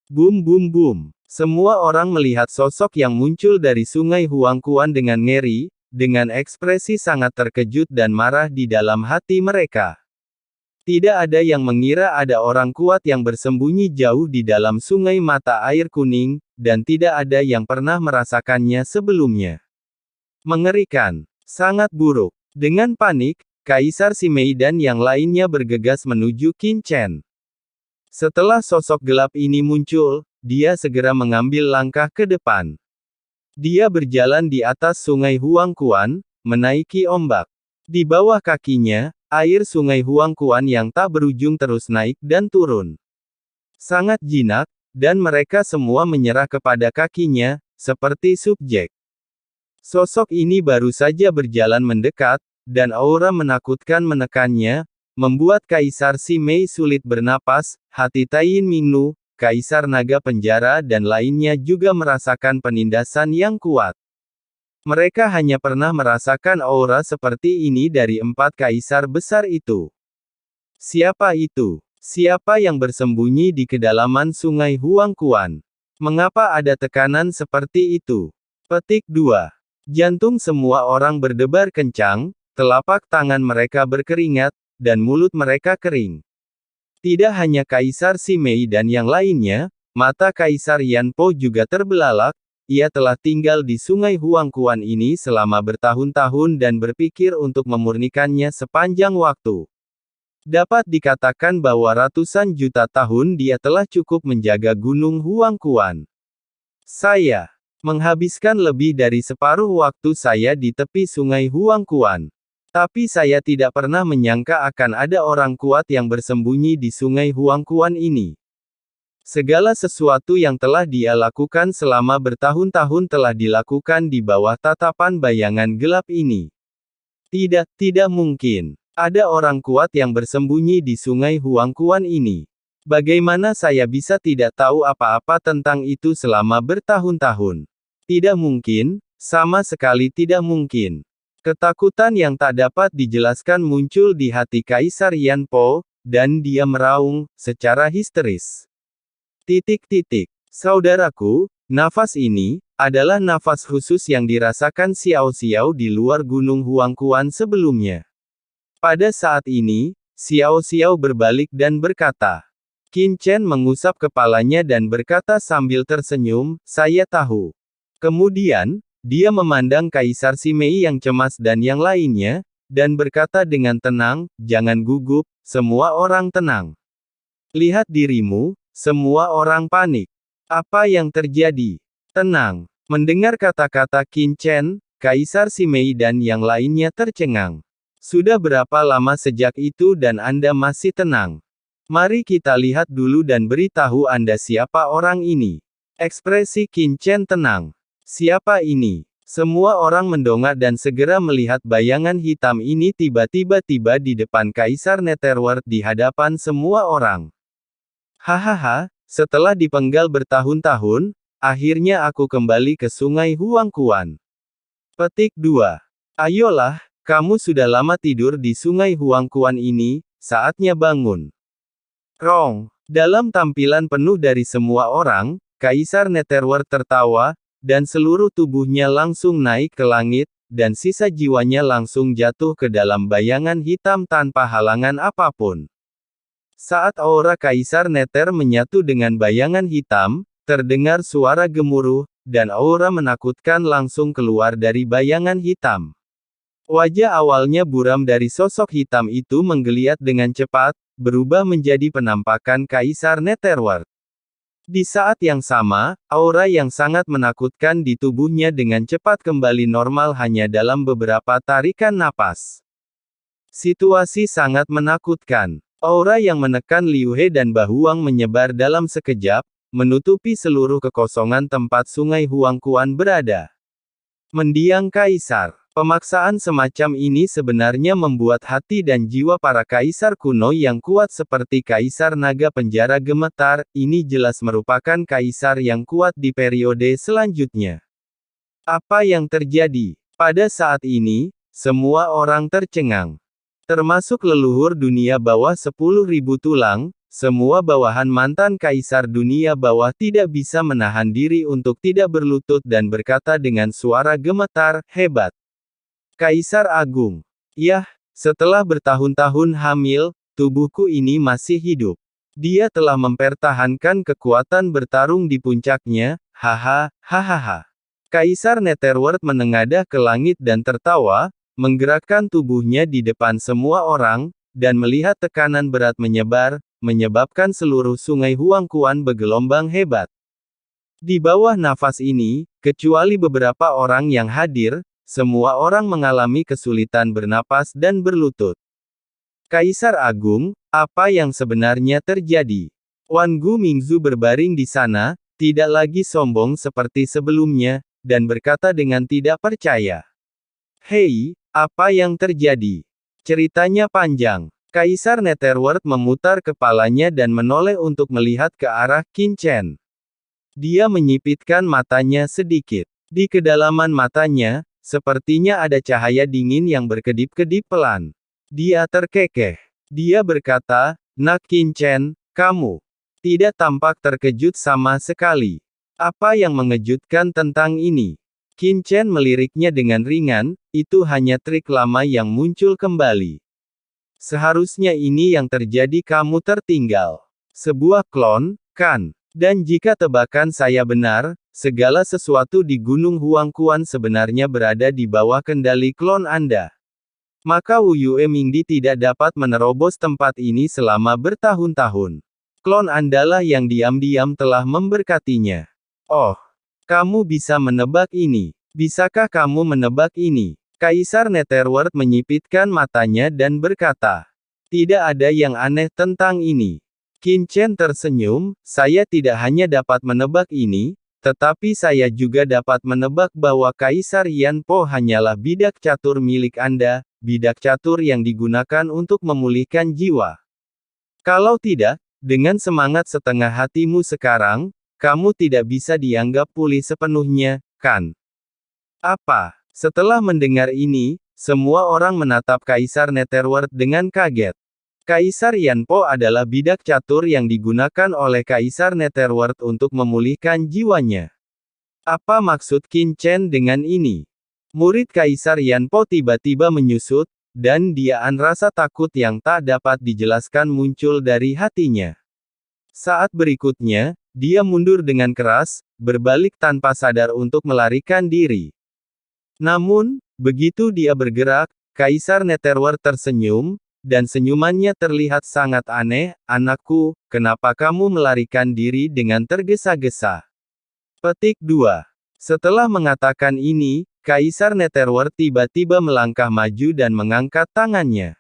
Bum bum bum. Semua orang melihat sosok yang muncul dari Sungai Huangquan dengan ngeri, dengan ekspresi sangat terkejut dan marah di dalam hati mereka. Tidak ada yang mengira ada orang kuat yang bersembunyi jauh di dalam sungai mata air kuning, dan tidak ada yang pernah merasakannya sebelumnya. Mengerikan. Sangat buruk. Dengan panik, Kaisar Simei dan yang lainnya bergegas menuju Qin Chen. Setelah sosok gelap ini muncul, dia segera mengambil langkah ke depan. Dia berjalan di atas Sungai Huangquan, menaiki ombak. Di bawah kakinya, air Sungai Huangquan yang tak berujung terus naik dan turun. Sangat jinak, dan mereka semua menyerah kepada kakinya, seperti subjek. Sosok ini baru saja berjalan mendekat, dan aura menakutkan menekannya, membuat Kaisar Simei sulit bernapas. Hati Taiyin Mingnu, Kaisar Naga Penjara dan lainnya juga merasakan penindasan yang kuat. Mereka hanya pernah merasakan aura seperti ini dari 4 kaisar besar itu. Siapa itu? Siapa yang bersembunyi di kedalaman Sungai Huangquan? Mengapa ada tekanan seperti itu? Petik 2. Jantung semua orang berdebar kencang, telapak tangan mereka berkeringat, dan mulut mereka kering. Tidak hanya Kaisar Simei dan yang lainnya, mata Kaisar Yan Po juga terbelalak. Ia telah tinggal di Sungai Huangquan ini selama bertahun-tahun dan berpikir untuk memurnikannya sepanjang waktu. Dapat dikatakan bahwa ratusan juta tahun dia telah cukup menjaga Gunung Huangquan. Saya menghabiskan lebih dari separuh waktu saya di tepi Sungai Huangquan. Tapi saya tidak pernah menyangka akan ada orang kuat yang bersembunyi di Sungai Huangquan ini. Segala sesuatu yang telah dia lakukan selama bertahun-tahun telah dilakukan di bawah tatapan bayangan gelap ini. Tidak mungkin. Ada orang kuat yang bersembunyi di Sungai Huangquan ini. Bagaimana saya bisa tidak tahu apa-apa tentang itu selama bertahun-tahun? Tidak mungkin, sama sekali tidak mungkin. Ketakutan yang tak dapat dijelaskan muncul di hati Kaisar Yan Po, dan dia meraung, secara histeris. Saudaraku, nafas ini, adalah nafas khusus yang dirasakan Xiao Xiao di luar Gunung Huangquan sebelumnya. Pada saat ini, Xiao Xiao berbalik dan berkata. Qin Chen mengusap kepalanya dan berkata sambil tersenyum, saya tahu. Kemudian, dia memandang Kaisar Simei yang cemas dan yang lainnya, dan berkata dengan tenang, jangan gugup, semua orang tenang. Lihat dirimu, semua orang panik. Apa yang terjadi? Tenang. Mendengar kata-kata Qin Chen, Kaisar Simei dan yang lainnya tercengang. Sudah berapa lama sejak itu dan Anda masih tenang? Mari kita lihat dulu dan beritahu Anda siapa orang ini. Ekspresi Qin Chen tenang. Siapa ini? Semua orang mendongak dan segera melihat bayangan hitam ini tiba-tiba tiba di depan Kaisar Netherworld di hadapan semua orang. Hahaha, setelah dipenggal bertahun-tahun, akhirnya aku kembali ke Sungai Huangquan. Petik 2. Ayolah, kamu sudah lama tidur di Sungai Huangquan ini, saatnya bangun. Rong. Dalam tampilan penuh dari semua orang, Kaisar Netherworld tertawa, dan seluruh tubuhnya langsung naik ke langit, dan sisa jiwanya langsung jatuh ke dalam bayangan hitam tanpa halangan apapun. Saat aura Kaisar Nether menyatu dengan bayangan hitam, terdengar suara gemuruh, dan aura menakutkan langsung keluar dari bayangan hitam. Wajah awalnya buram dari sosok hitam itu menggeliat dengan cepat, berubah menjadi penampakan Kaisar Netherworld. Di saat yang sama, aura yang sangat menakutkan di tubuhnya dengan cepat kembali normal hanya dalam beberapa tarikan napas. Situasi sangat menakutkan. Aura yang menekan Liu He dan Bahuang menyebar dalam sekejap, menutupi seluruh kekosongan tempat Sungai Huangquan berada. Mendiang Kaisar. Pemaksaan semacam ini sebenarnya membuat hati dan jiwa para kaisar kuno yang kuat seperti Kaisar Naga Penjara gemetar. Ini jelas merupakan kaisar yang kuat di periode selanjutnya. Apa yang terjadi? Pada saat ini, semua orang tercengang. Termasuk leluhur dunia bawah 10.000 tulang, semua bawahan mantan kaisar dunia bawah tidak bisa menahan diri untuk tidak berlutut dan berkata dengan suara gemetar, "Hebat! Kaisar Agung! Yah, setelah bertahun-tahun hamil, tubuhku ini masih hidup. Dia telah mempertahankan kekuatan bertarung di puncaknya, haha, hahaha." Kaisar Netherworld menengadah ke langit dan tertawa, menggerakkan tubuhnya di depan semua orang, dan melihat tekanan berat menyebar, menyebabkan seluruh sungai Huangquan bergelombang hebat. Di bawah nafas ini, kecuali beberapa orang yang hadir, semua orang mengalami kesulitan bernapas dan berlutut. Kaisar Agung, apa yang sebenarnya terjadi? Wan Gu Mingzu berbaring di sana, tidak lagi sombong seperti sebelumnya, dan berkata dengan tidak percaya. "Hei, apa yang terjadi? Ceritanya panjang." Kaisar Netherworld memutar kepalanya dan menoleh untuk melihat ke arah Qin Chen. Dia menyipitkan matanya sedikit. Di kedalaman matanya, sepertinya ada cahaya dingin yang berkedip-kedip pelan. Dia terkekeh. Dia berkata, "Nak Qin Chen, kamu tidak tampak terkejut sama sekali. Apa yang mengejutkan tentang ini?" Qin Chen meliriknya dengan ringan, "Itu hanya trik lama yang muncul kembali. Seharusnya ini yang terjadi, kamu tertinggal. Sebuah klon, kan? Dan jika tebakan saya benar, segala sesuatu di Gunung Huangquan sebenarnya berada di bawah kendali klon Anda. Maka Wu Yue Mingdi tidak dapat menerobos tempat ini selama bertahun-tahun. Klon Andalah yang diam-diam telah memberkatinya. Oh, kamu bisa menebak ini. Bisakah kamu menebak ini?" Kaisar Netherworld menyipitkan matanya dan berkata, "Tidak ada yang aneh tentang ini." Qin Chen tersenyum, "Saya tidak hanya dapat menebak ini, tetapi saya juga dapat menebak bahwa Kaisar Yan Po hanyalah bidak catur milik Anda, bidak catur yang digunakan untuk memulihkan jiwa. Kalau tidak, dengan semangat setengah hatimu sekarang, kamu tidak bisa dianggap pulih sepenuhnya, kan?" Apa? Setelah mendengar ini, semua orang menatap Kaisar Netherworld dengan kaget. Kaisar Yan Po adalah bidak catur yang digunakan oleh Kaisar Netherworld untuk memulihkan jiwanya. Apa maksud Qin Chen dengan ini? Murid Kaisar Yan Po tiba-tiba menyusut, dan diaan rasa takut yang tak dapat dijelaskan muncul dari hatinya. Saat berikutnya, dia mundur dengan keras, berbalik tanpa sadar untuk melarikan diri. Namun, begitu dia bergerak, Kaisar Netherworld tersenyum, dan senyumannya terlihat sangat aneh. "Anakku, kenapa kamu melarikan diri dengan tergesa-gesa?" Petik 2. Setelah mengatakan ini, Kaisar Netherworld tiba-tiba melangkah maju dan mengangkat tangannya.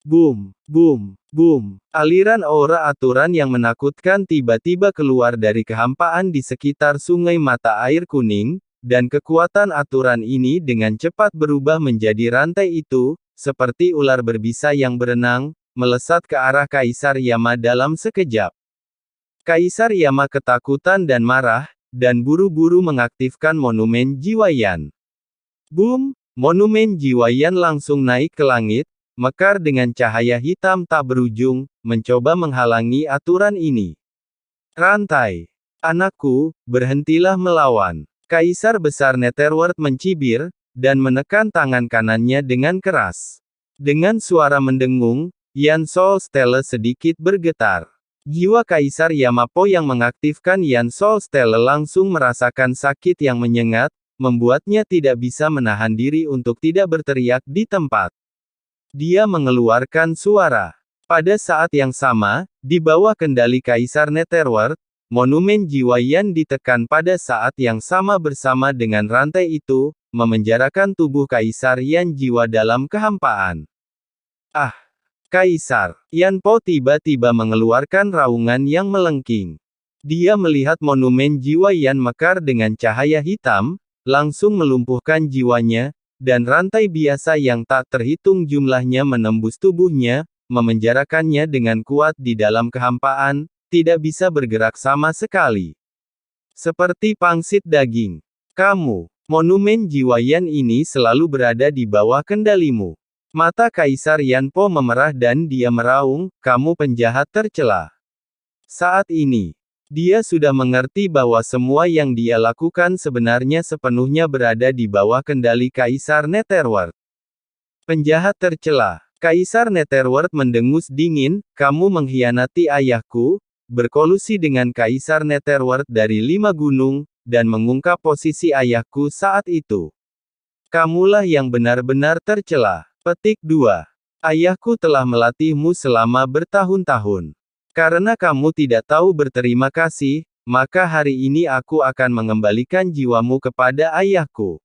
Boom, boom, boom. Aliran aura aturan yang menakutkan tiba-tiba keluar dari kehampaan di sekitar sungai mata air kuning, dan kekuatan aturan ini dengan cepat berubah menjadi rantai itu, seperti ular berbisa yang berenang, melesat ke arah Kaisar Yama dalam sekejap. Kaisar Yama ketakutan dan marah, dan buru-buru mengaktifkan monumen Jiwa Yan. Boom! Monumen Jiwa Yan langsung naik ke langit, mekar dengan cahaya hitam tak berujung, mencoba menghalangi aturan ini. "Rantai! Anakku, berhentilah melawan." Kaisar Besar Netherworld mencibir, dan menekan tangan kanannya dengan keras. Dengan suara mendengung, Yan Soul Stele sedikit bergetar. Jiwa Kaisar Yamapo yang mengaktifkan Yan Soul Stele langsung merasakan sakit yang menyengat, membuatnya tidak bisa menahan diri untuk tidak berteriak di tempat. Dia mengeluarkan suara. Pada saat yang sama, di bawah kendali Kaisar Netherworld, monumen Jiwa Yan ditekan pada saat yang sama bersama dengan rantai itu, memenjarakan tubuh Kaisar Yan Jiwa dalam kehampaan. Ah! Kaisar Yan Po tiba-tiba mengeluarkan raungan yang melengking. Dia melihat monumen Jiwa Yan mekar dengan cahaya hitam, langsung melumpuhkan jiwanya, dan rantai biasa yang tak terhitung jumlahnya menembus tubuhnya, memenjarakannya dengan kuat di dalam kehampaan, tidak bisa bergerak sama sekali. Seperti pangsit daging. Kamu, monumen Jiwa Yan ini selalu berada di bawah kendalimu. Mata Kaisar Yanpo memerah dan dia meraung, kamu penjahat tercela. Saat ini, dia sudah mengerti bahwa semua yang dia lakukan sebenarnya sepenuhnya berada di bawah kendali Kaisar Netherworld. Penjahat tercela. Kaisar Netherworld mendengus dingin, kamu mengkhianati ayahku, berkolusi dengan Kaisar Netherworld dari 5 gunung, dan mengungkap posisi ayahku saat itu. Kamulah yang benar-benar tercela. Petik 2. Ayahku telah melatihmu selama bertahun-tahun. Karena kamu tidak tahu berterima kasih, maka hari ini aku akan mengembalikan jiwamu kepada ayahku.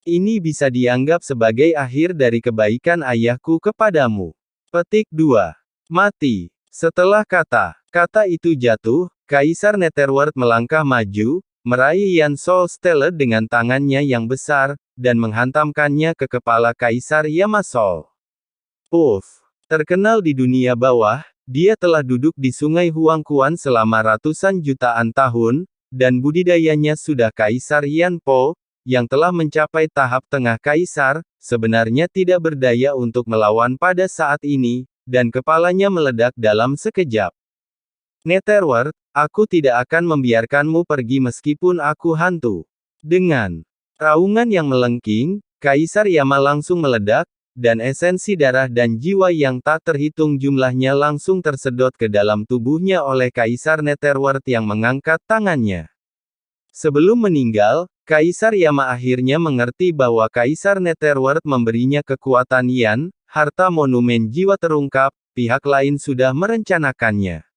Ini bisa dianggap sebagai akhir dari kebaikan ayahku kepadamu. Petik 2. Mati. Setelah kata itu jatuh, Kaisar Netherworld melangkah maju, meraih Yan Soul Stellar dengan tangannya yang besar, dan menghantamkannya ke kepala Kaisar Yamasol. Puff. Terkenal di dunia bawah, dia telah duduk di Sungai Huangquan selama ratusan jutaan tahun, dan budidayanya sudah Kaisar Yanpo, yang telah mencapai tahap tengah Kaisar, sebenarnya tidak berdaya untuk melawan pada saat ini, dan kepalanya meledak dalam sekejap. Netherworld, aku tidak akan membiarkanmu pergi meskipun aku hantu. Dengan raungan yang melengking, Kaisar Yama langsung meledak, dan esensi darah dan jiwa yang tak terhitung jumlahnya langsung tersedot ke dalam tubuhnya oleh Kaisar Netherworld yang mengangkat tangannya. Sebelum meninggal, Kaisar Yama akhirnya mengerti bahwa Kaisar Netherworld memberinya kekuatan Yan, harta monumen jiwa terungkap, pihak lain sudah merencanakannya.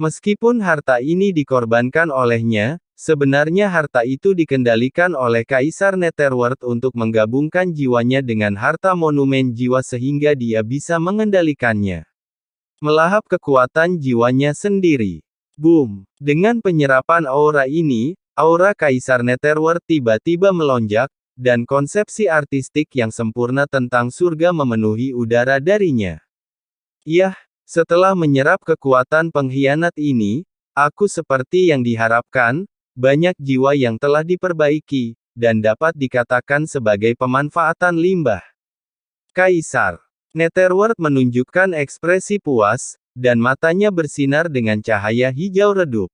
Meskipun harta ini dikorbankan olehnya, sebenarnya harta itu dikendalikan oleh Kaisar Netherworld untuk menggabungkan jiwanya dengan harta monumen jiwa sehingga dia bisa mengendalikannya. Melahap kekuatan jiwanya sendiri. Boom! Dengan penyerapan aura ini, aura Kaisar Netherworld tiba-tiba melonjak, dan konsepsi artistik yang sempurna tentang surga memenuhi udara darinya. Yah! Setelah menyerap kekuatan pengkhianat ini, aku seperti yang diharapkan, banyak jiwa yang telah diperbaiki, dan dapat dikatakan sebagai pemanfaatan limbah. Kaisar Netherworld menunjukkan ekspresi puas, dan matanya bersinar dengan cahaya hijau redup.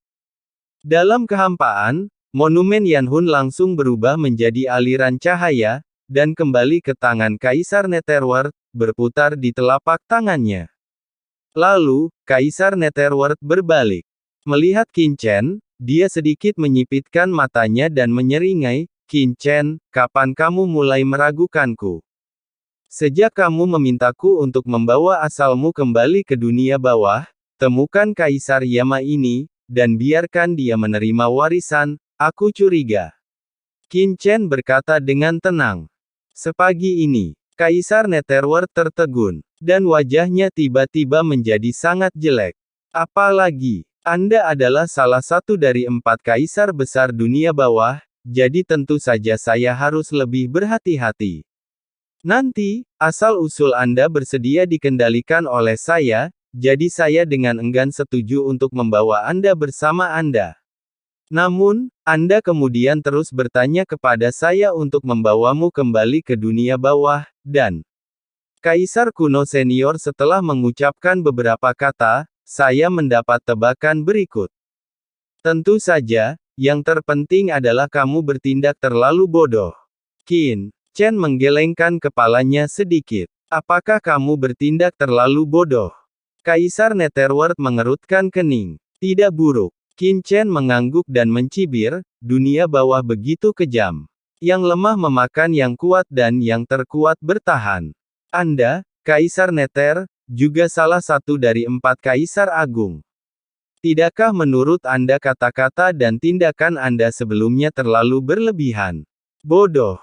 Dalam kehampaan, monumen Yanhun langsung berubah menjadi aliran cahaya, dan kembali ke tangan Kaisar Netherworld, berputar di telapak tangannya. Lalu, Kaisar Netherworld berbalik. Melihat Qin Chen, dia sedikit menyipitkan matanya dan menyeringai, Qin Chen, kapan kamu mulai meragukanku? Sejak kamu memintaku untuk membawa asalmu kembali ke dunia bawah, temukan Kaisar Yama ini, dan biarkan dia menerima warisan, aku curiga. Qin Chen berkata dengan tenang. Sepagi ini, Kaisar Netherworld tertegun, dan wajahnya tiba-tiba menjadi sangat jelek. Apalagi, Anda adalah salah satu dari 4 kaisar besar dunia bawah, jadi tentu saja saya harus lebih berhati-hati. Nanti, asal-usul Anda bersedia dikendalikan oleh saya, jadi saya dengan enggan setuju untuk membawa Anda bersama Anda. Namun, Anda kemudian terus bertanya kepada saya untuk membawamu kembali ke dunia bawah, dan Kaisar kuno senior setelah mengucapkan beberapa kata, saya mendapat tebakan berikut. Tentu saja, yang terpenting adalah kamu bertindak terlalu bodoh. Qin Chen menggelengkan kepalanya sedikit. Apakah kamu bertindak terlalu bodoh? Kaisar Netherworld mengerutkan kening. Tidak buruk. Qin Chen mengangguk dan mencibir, dunia bawah begitu kejam. Yang lemah memakan yang kuat dan yang terkuat bertahan. Anda, Kaisar Nether, juga salah satu dari 4 Kaisar Agung. Tidakkah menurut Anda kata-kata dan tindakan Anda sebelumnya terlalu berlebihan? Bodoh.